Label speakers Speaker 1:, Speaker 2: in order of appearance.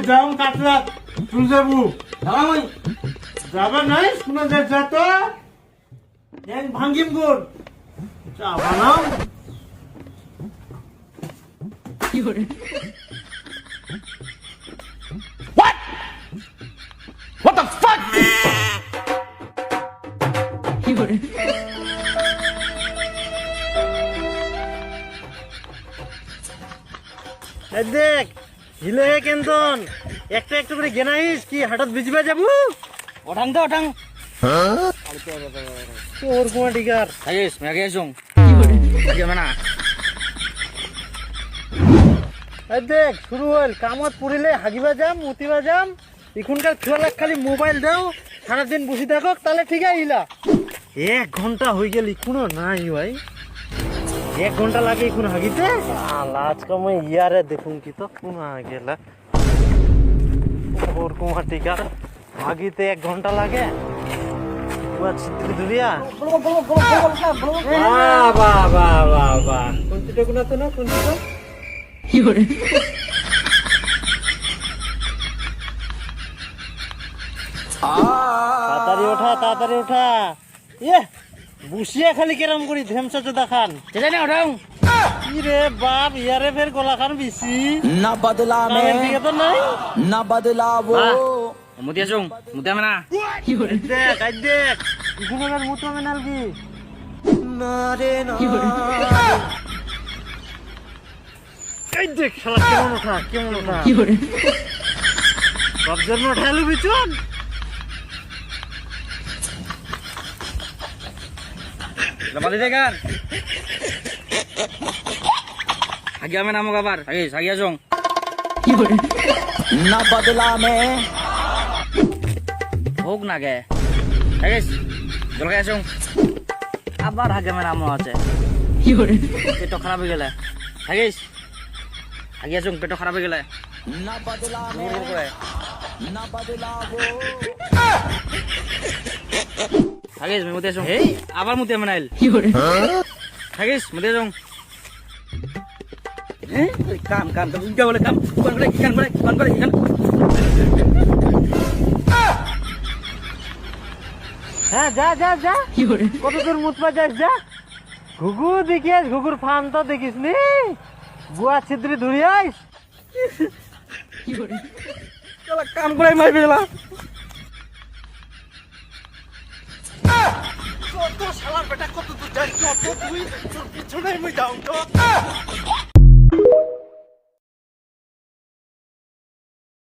Speaker 1: যাও কাটলা তুই যাবো যাবা নাই শোনা যায় যা তো এক ভাঙ্গিম গুড় চা বানাও
Speaker 2: What the fuck?
Speaker 1: এই দেখ হিলে কেন্দন একটা একটা করে গেনাইস কি হঠাৎ ভিজবা যাবো
Speaker 2: ওঠাং তো ওঠাং
Speaker 1: তোর কোয়া ডিগার
Speaker 2: থাকিস মেঘে আসুন আগে মানা
Speaker 1: এই দেখ শুরু হল কামত পড়িলে হাগিবা যাম মুতিবা যাম এখনকার ছোয়ালাক খালি মোবাইল দাও সারাদিন বসে থাকো তাহলে ঠিক আইলা 1 ঘন্টা হয়ে গেল এখনো নাই ভাই 1 ঘন্টা লাগে এখন হাগিতে আজকে মই ইয়ারে দেখুন কি তো কোন গেলা ওর কোয়া টিকার হাগিতে 1 ঘন্টা লাগে দুরিয়া বাহ বাহ বাহ বাহ কোনটা কোন তো না কোনটা তাড়াতাড়ি ওঠা ইয়ে বুসিয়া খালি কেরাম করি ধেমসা চোদা খান
Speaker 2: চেতা না ওঠাং
Speaker 1: কি রে বাপ ইয়ারে ফের গলা খান বেশি
Speaker 3: ना बदला में
Speaker 1: দিকে তো নাই
Speaker 3: ना बदला वो
Speaker 2: মুতি আসুন মুতি মানা
Speaker 1: দেখ আই দেখ এখানে আর মুতো মেনাল কি না রে না এই দেখ শালা কেমন ওঠা সব জন্য উঠালু বিচুন
Speaker 2: লবাদি দেখান আগে আমি নামো আবার আগে আসুন
Speaker 3: ना बदला में
Speaker 2: হোক না গে থাকিস জলকে আসুন আবার আগে আমি নামো আছে পেট খারাপ হয়ে গেলে থাকিস আগে আসুন পেট খারাপ হয়ে গেলে
Speaker 3: ना बदला में
Speaker 2: করে
Speaker 3: ना बदला वो
Speaker 2: থাকিস মুতি আসুন আবার মুতি আমি নাইল থাকিস মুতি আসুন কাম কাম উনকা বলে কাম কোন করে কাম করে
Speaker 1: হ্যাঁ যা যা যা কত দূর মুতবা যাস যা ঘুঘু দেখিস ঘুঘুর ফান তো দেখিস নি বুয়া ছিদ্রি ধরি আইস
Speaker 2: কাম করে মারবে গেলা
Speaker 1: শালার বেটা কত দূর যাস তুই তোর পিছনে আমি যাও তো